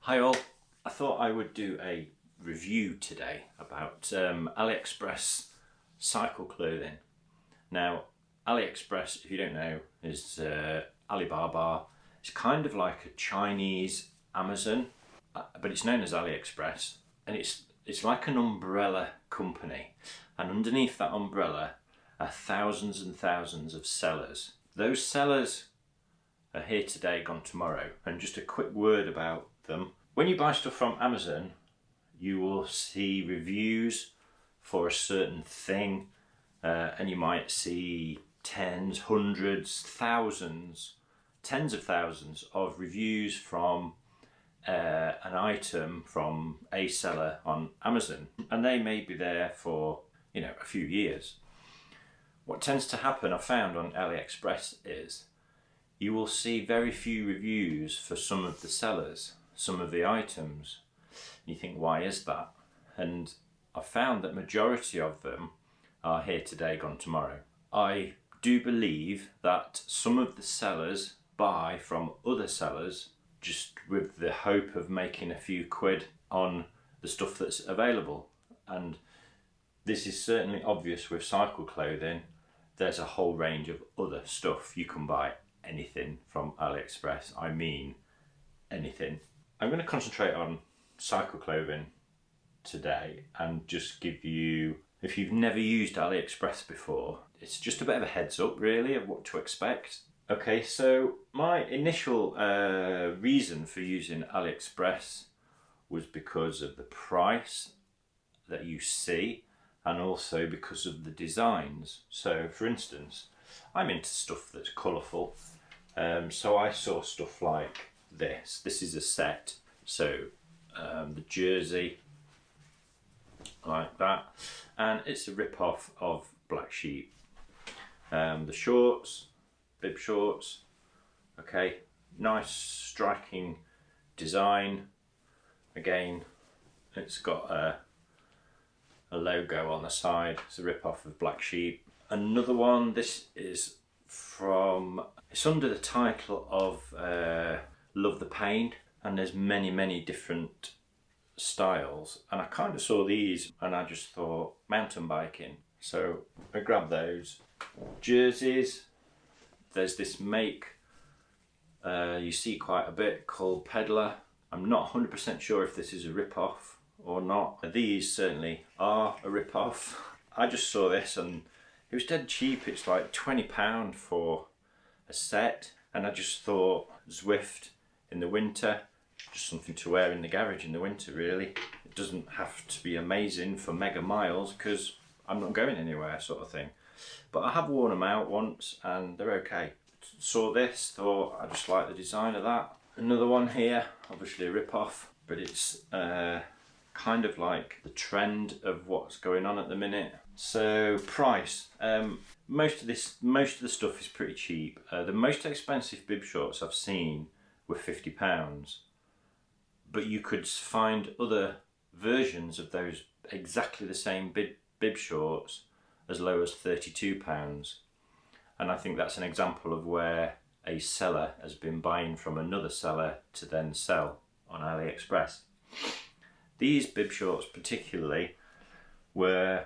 Hi all, I thought I would do a review today about AliExpress cycle clothing. Now AliExpress, if you don't know, is Alibaba. It's kind of like a Chinese Amazon, but it's known as AliExpress, and it's like an umbrella company, and underneath that umbrella are thousands and thousands of sellers. Those sellers are here today, gone tomorrow. And just a quick word about them. When you buy stuff from Amazon, you will see reviews for a certain thing, and you might see tens, hundreds, thousands, tens of thousands of reviews from an item from a seller on Amazon, and they may be there for a few years. What tends to happen, I've found, on AliExpress is you will see very few reviews for some of the sellers, some of the items. You think, why is that? And I've found that majority of them are here today, gone tomorrow. I do believe that some of the sellers buy from other sellers just with the hope of making a few quid on the stuff that's available. And this is certainly obvious with cycle clothing. There's a whole range of other stuff. You can buy anything from AliExpress. I mean anything. I'm going to concentrate on cycle clothing today and just give you, if you've never used AliExpress before, it's just a bit of a heads up really of what to expect. Okay, so my initial reason for using AliExpress was because of the price that you see, and also because of the designs. So for instance, I'm into stuff that's colourful, so I saw stuff like this. This is a set, so the jersey like that, and it's a rip-off of Black Sheep. The shorts, bib shorts, okay, nice striking design. Again, it's got a logo on the side. It's a rip-off of Black Sheep. Another one, this is from, it's under the title of Love the Pain, and there's many different styles, and I kind of saw these and I just thought mountain biking, so I grabbed those. Jerseys, there's this make you see quite a bit called Peddler. I'm not 100% sure if this is a rip-off or not. These certainly are a rip-off. I just saw this and it was dead cheap. It's like £20 for a set, and I just thought Zwift in the winter, just something to wear in the garage in the winter really. It doesn't have to be amazing for mega miles because I'm not going anywhere, sort of thing. But I have worn them out once and they're okay. Saw this, thought I just like the design of that. Another one here, obviously a rip-off, but it's kind of like the trend of what's going on at the minute. So price, most of the stuff is pretty cheap. The most expensive bib shorts I've seen were £50, but you could find other versions of those exactly the same bib shorts as low as £32. And I think that's an example of where a seller has been buying from another seller to then sell on AliExpress. These bib shorts particularly were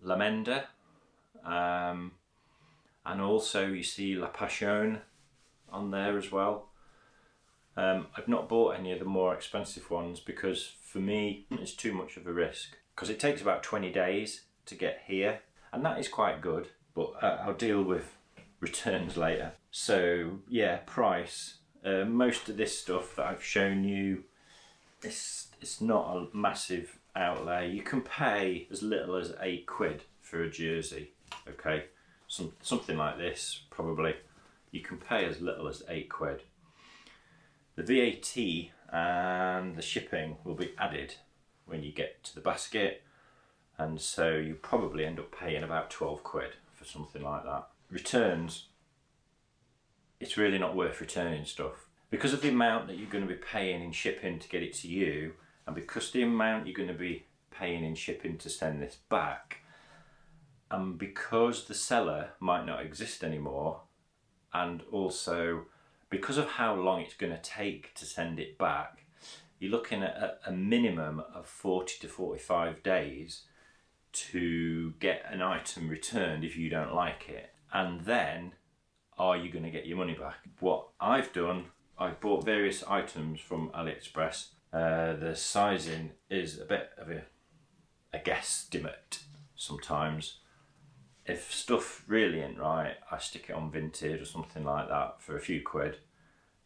Lamenda, and also you see La Passion on there as well. I've not bought any of the more expensive ones because for me it's too much of a risk, because it takes about 20 days to get here, and that is quite good, but I'll deal with returns later. So yeah, price, most of this stuff that I've shown you, it's not a massive outlay. You can pay as little as £8 for a jersey, okay, something like this probably. You can pay as little as £8. The VAT and the shipping will be added when you get to the basket, and so you probably end up paying about £12 for something like that. Returns, it's really not worth returning stuff because of the amount that you're going to be paying in shipping to get it to you, and because the amount you're going to be paying in shipping to send this back, and because the seller might not exist anymore, and also because of how long it's going to take to send it back, you're looking at a minimum of 40 to 45 days to get an item returned if you don't like it. And then, are you going to get your money back? What I've done, I've bought various items from AliExpress. The sizing is a bit of a guesstimate sometimes. If stuff really ain't right, I stick it on Vinted or something like that for a few quid,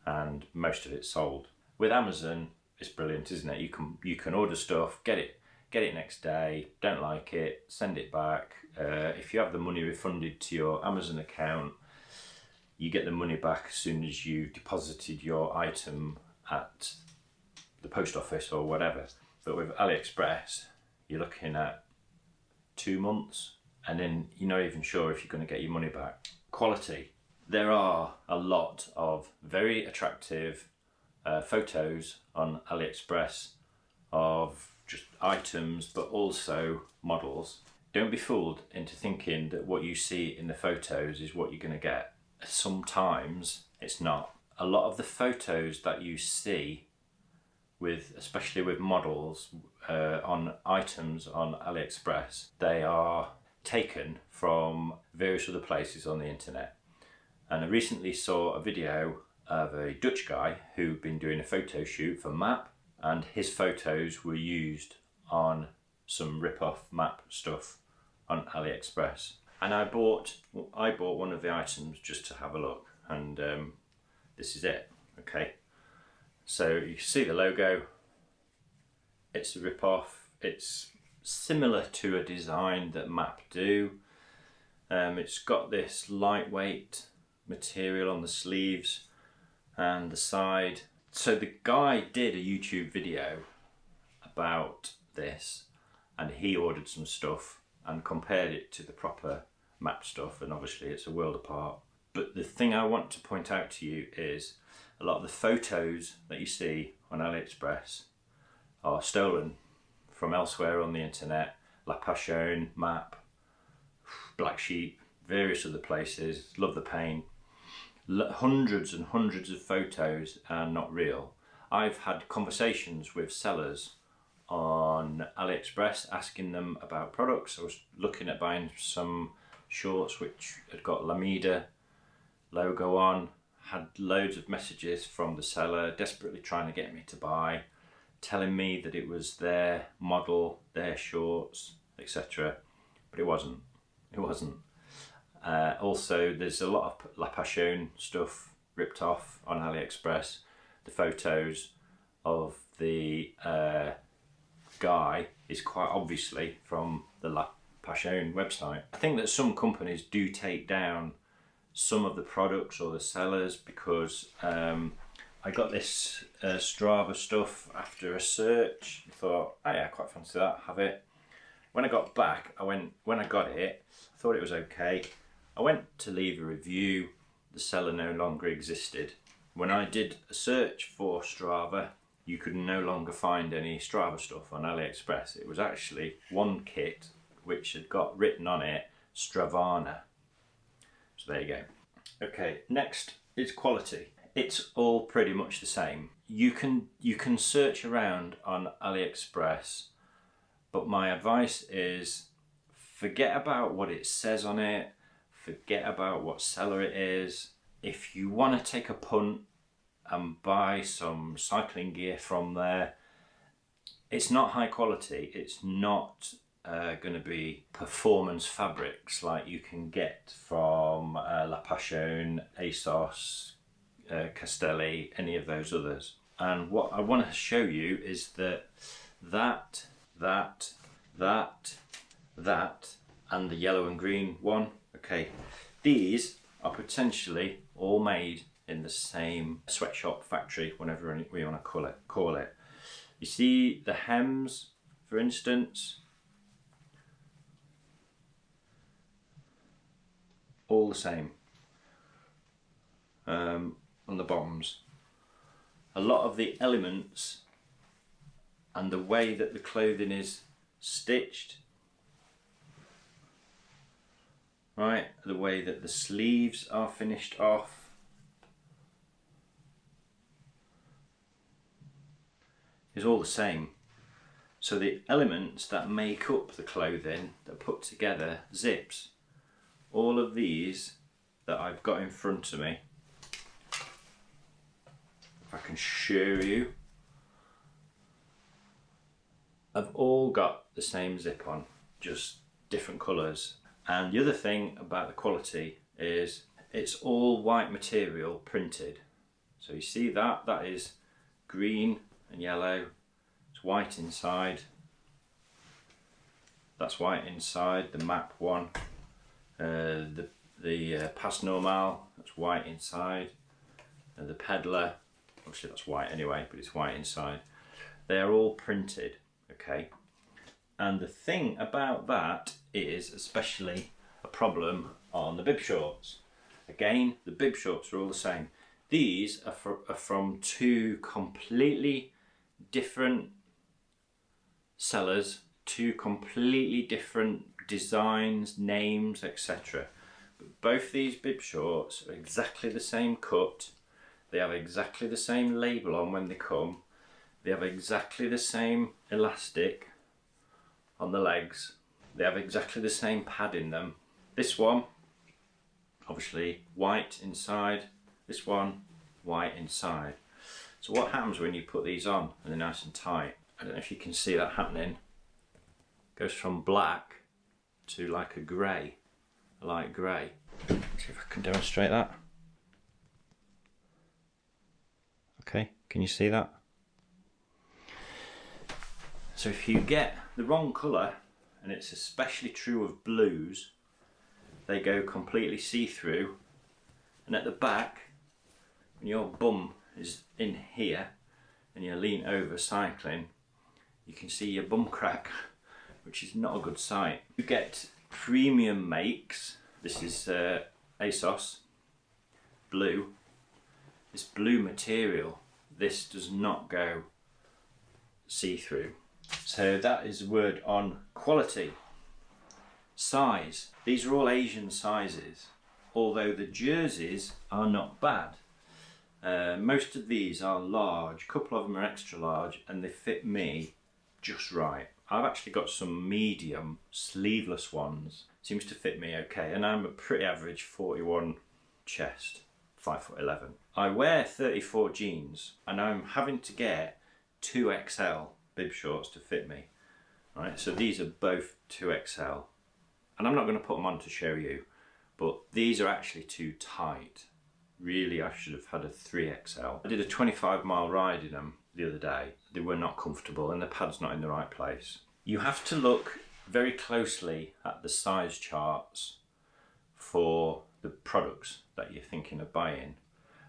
and most of it's sold. With Amazon, it's brilliant, isn't it? You can order stuff, get it next day, don't like it, send it back. If you have the money refunded to your Amazon account, you get the money back as soon as you deposited your item at the post office or whatever. But with AliExpress, you're looking at 2 months, and then you're not even sure if you're going to get your money back. Quality. There are a lot of very attractive photos on AliExpress of just items, but also models. Don't be fooled into thinking that what you see in the photos is what you're going to get. Sometimes it's not. A lot of the photos that you see, especially with models on items on AliExpress, they are taken from various other places on the internet. And I recently saw a video of a Dutch guy who'd been doing a photo shoot for MAP, and his photos were used on some rip-off MAP stuff on AliExpress. And I bought one of the items just to have a look, and this is it. Okay, so you can see the logo. It's a rip-off. It's similar to a design that MAP do. It's got this lightweight material on the sleeves and the side. So the guy did a YouTube video about this, and he ordered some stuff and compared it to the proper MAP stuff, and obviously it's a world apart. But the thing I want to point out to you is a lot of the photos that you see on AliExpress are stolen from elsewhere on the internet. La Passion, MAP, Black Sheep, various other places. Love the Pain. Hundreds and hundreds of photos are not real. I've had conversations with sellers on AliExpress asking them about products. I was looking at buying some shorts which had got Lamida logo on, had loads of messages from the seller desperately trying to get me to buy, telling me that it was their model, their shorts, etc. But it wasn't. Also, there's a lot of La Passion stuff ripped off on AliExpress. The photos of the guy is quite obviously from the La Passion website. I think that some companies do take down some of the products or the sellers, because I got this Strava stuff after a search. I thought, oh yeah, I quite fancy that, have it. When I got back, when I got it, I thought it was okay. I went to leave a review, the seller no longer existed. When I did a search for Strava, you could no longer find any Strava stuff on AliExpress. It was actually one kit which had got written on it Stravana. So there you go. Okay, next is quality. It's all pretty much the same. You can search around on AliExpress, but my advice is forget about what it says on it, forget about what seller it is. If you want to take a punt and buy some cycling gear from there, it's not high quality. It's not going to be performance fabrics like you can get from La Passion, Asos, Castelli, any of those others. And what I want to show you is that and the yellow and green one, okay, these are potentially all made in the same sweatshop factory, whatever we want to call it. You see the hems, for instance, all the same on the bottoms. A lot of the elements and the way that the clothing is stitched, right, the way that the sleeves are finished off, is all the same. So the elements that make up the clothing that are put together, zips, all of these that I've got in front of me, if I can show you, have all got the same zip on, just different colours. And the other thing about the quality is it's all white material printed. So you see that is green and yellow. It's white inside. That's white inside. The map one, the Pass Normal, that's white inside. And the Peddler, obviously that's white anyway, but it's white inside. They are all printed, okay. And the thing about that is especially a problem on the bib shorts. Again, the bib shorts are all the same. These are from two completely different sellers, two completely different designs, names, etc. But both these bib shorts are exactly the same cut. They have exactly the same label on when they come. They have exactly the same elastic on the legs. They have exactly the same pad in them. This one, obviously white inside. This one, white inside. So what happens when you put these on and they're nice and tight? I don't know if you can see that happening. It goes from black to like a grey, a light grey. See if I can demonstrate that. Okay, can you see that? So if you get the wrong colour, and it's especially true of blues, they go completely see-through, and at the back, when your bum is in here and you lean over cycling, you can see your bum crack, which is not a good sight. You get premium makes. This is Asos blue. This blue material, this does not go see-through. So that is a word on quality. Size. These are all Asian sizes, although the jerseys are not bad. Most of these are large, a couple of them are extra large, and they fit me just right. I've actually got some medium sleeveless ones. Seems to fit me okay, and I'm a pretty average 41 chest, 5'11". I wear 34 jeans, and I'm having to get 2XL bib shorts to fit me. Right, so these are both 2XL, and I'm not going to put them on to show you, but these are actually too tight. Really, I should have had a 3XL. I did a 25-mile ride in them the other day. They were not comfortable and the pad's not in the right place. You have to look very closely at the size charts for the products that you're thinking of buying,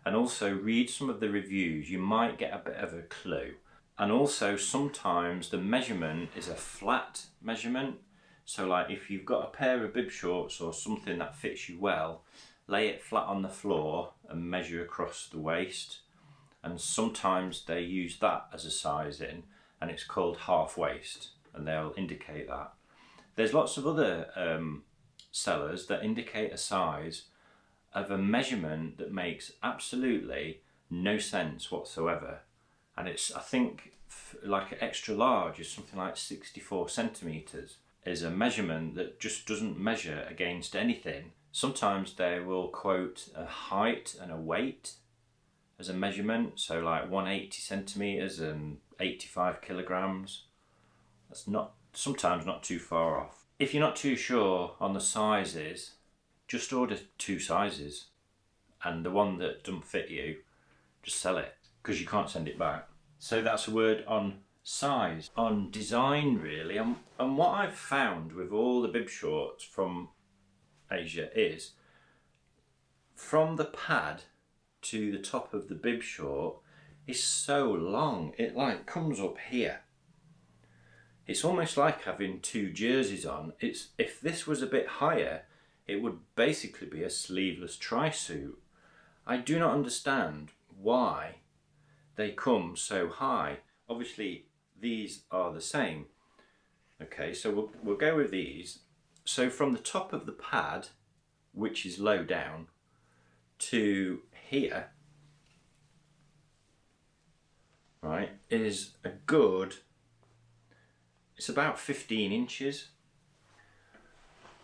and also read some of the reviews. You might get a bit of a clue. And also sometimes the measurement is a flat measurement. So like if you've got a pair of bib shorts or something that fits you well, lay it flat on the floor and measure across the waist. And sometimes they use that as a sizing, and it's called half waist, and they'll indicate that. There's lots of other sellers that indicate a size of a measurement that makes absolutely no sense whatsoever. And it's, I think, like an extra large is something like 64 centimetres, is a measurement that just doesn't measure against anything. Sometimes they will quote a height and a weight as a measurement, so like 180 centimetres and 85 kilograms. That's not, sometimes not too far off. If you're not too sure on the sizes, just order 2 sizes, and the one that doesn't fit you, just sell it, because you can't send it back. So that's a word on size, on design really. And what I've found with all the bib shorts from Asia is, from the pad to the top of the bib short is so long, it like comes up here. It's almost like having 2 jerseys on. It's, if this was a bit higher, it would basically be a sleeveless tri-suit. I do not understand why they come so high. Obviously these are the same. Okay, so we'll go with these. So from the top of the pad, which is low down, to here, right, is a good, it's about 15 inches.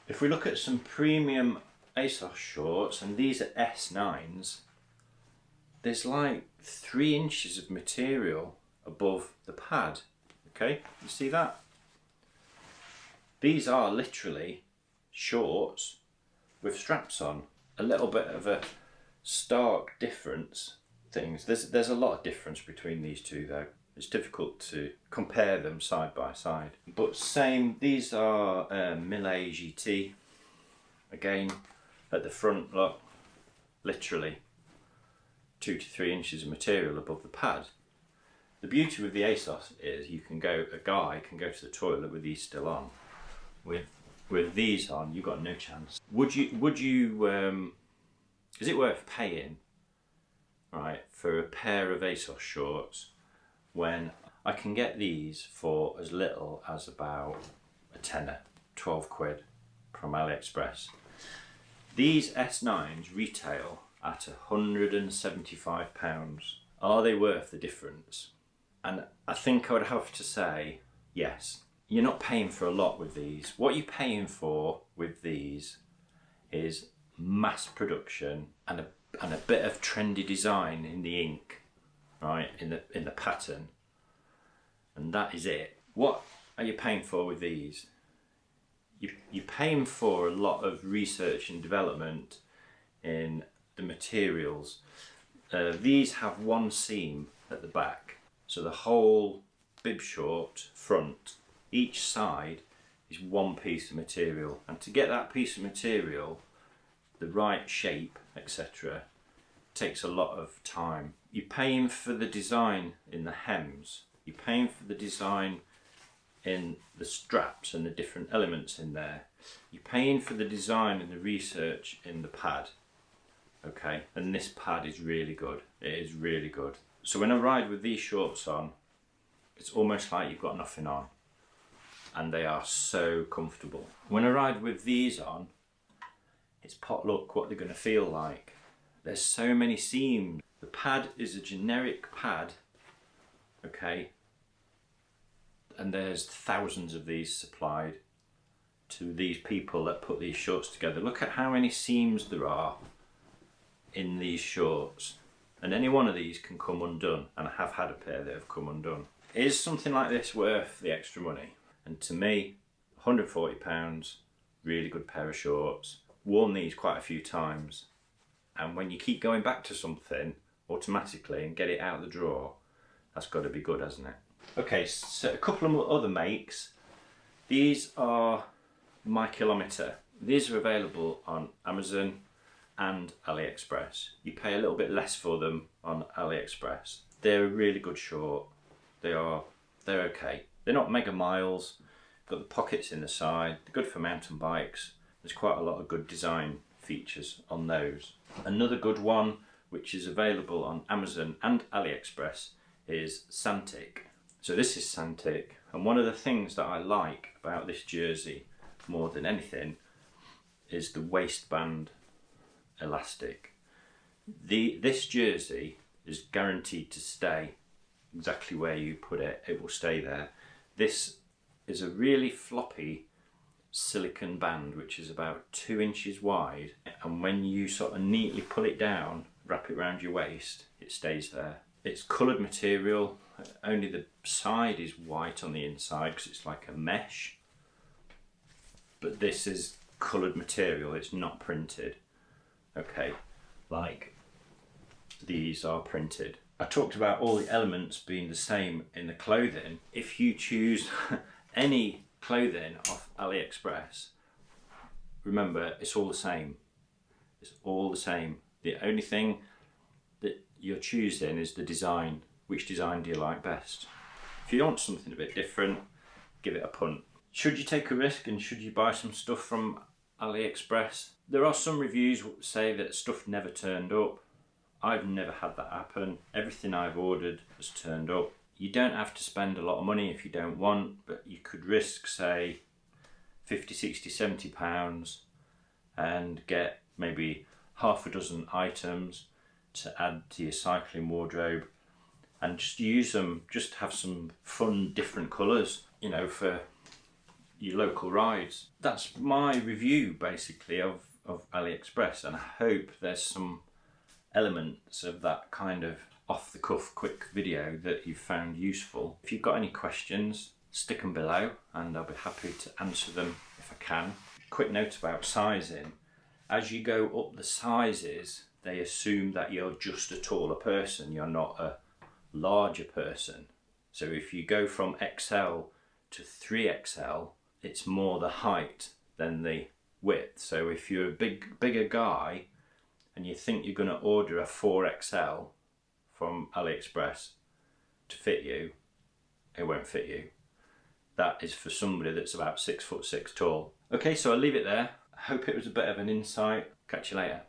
If we look at some premium Asos shorts, and these are S9s, there's like 3 inches of material above the pad. Okay, you see that? These are literally shorts with straps on. A little bit of a stark difference. There's a lot of difference between these two though. It's difficult to compare them side by side. But same, these are Millet GT. Again, at the front, look, literally 2 to 3 inches of material above the pad. The beauty with the Asos is a guy can go to the toilet with these still on. With these on, you've got no chance. Is it worth paying, right, for a pair of Asos shorts when I can get these for as little as about a tenner, 12 quid from AliExpress? These S9s retail at £175. Are they worth the difference? And I think I would have to say yes. You're not paying for a lot with these. What you're paying for with these is mass production and a bit of trendy design in the ink, right, in the pattern, and that is it. What are you paying for with these? You're paying for a lot of research and development in the materials. These have one seam at the back, so the whole bib short front, each side is one piece of material, and to get that piece of material the right shape, etc., takes a lot of time. You're paying for the design in the hems, you're paying for the design in the straps and the different elements in there, you're paying for the design and the research in the pad. Okay, and this pad is really good. It is really good. So when I ride with these shorts on, it's almost like you've got nothing on, and they are so comfortable. When I ride with these on, it's potluck what they're going to feel like. There's so many seams. The pad is a generic pad, okay, and there's thousands of these supplied to these people that put these shorts together. Look at how many seams there are in these shorts, and any one of these can come undone, and I have had a pair that have come undone. Is something like this worth the extra money? And to me, £140, really good pair of shorts. Worn these quite a few times, and when you keep going back to something automatically and get it out of the drawer, that's got to be good, hasn't it? Okay, so a couple of other makes. These are My Kilometre. These are available on Amazon and AliExpress. You pay a little bit less for them on AliExpress. They're a really good short. They're okay. They're not mega miles. Got the pockets in the side. They're good for mountain bikes. There's quite a lot of good design features on those. Another good one, which is available on Amazon and AliExpress, is Santik. So this is Santik, and one of the things that I like about this jersey more than anything is the waistband elastic. This jersey is guaranteed to stay exactly where you put it. It will stay there. This is a really floppy silicone band which is about 2 inches wide, and when you sort of neatly pull it down, wrap it around your waist, it stays there. It's coloured material, only the side is white on the inside because it's like a mesh, but this is coloured material, it's not printed. Okay, like these are printed. I talked about all the elements being the same in the clothing. If you choose any clothing off AliExpress, remember it's all the same. It's all the same. The only thing that you're choosing is the design. Which design do you like best? If you want something a bit different, give it a punt. Should you take a risk and should you buy some stuff from AliExpress? There are some reviews that say that stuff never turned up. I've never had that happen. Everything I've ordered has turned up. You don't have to spend a lot of money if you don't want, but you could risk, say, 50, 60, 70 pounds and get maybe half a dozen items to add to your cycling wardrobe. and just use them, just have some fun different colours, you know, for your local rides. That's my review basically of AliExpress, and I hope there's some elements of that kind of off the cuff quick video that you've found useful. If you've got any questions, stick them below and I'll be happy to answer them if I can. Quick note about sizing: as you go up the sizes, they assume that you're just a taller person, you're not a larger person. So if you go from XL to 3XL, it's more the height than the width. So if you're a bigger guy and you think you're going to order a 4XL from AliExpress to fit you, it won't fit you. That is for somebody that's about 6'6" tall. Okay, so I'll leave it there. I hope it was a bit of an insight. Catch you later.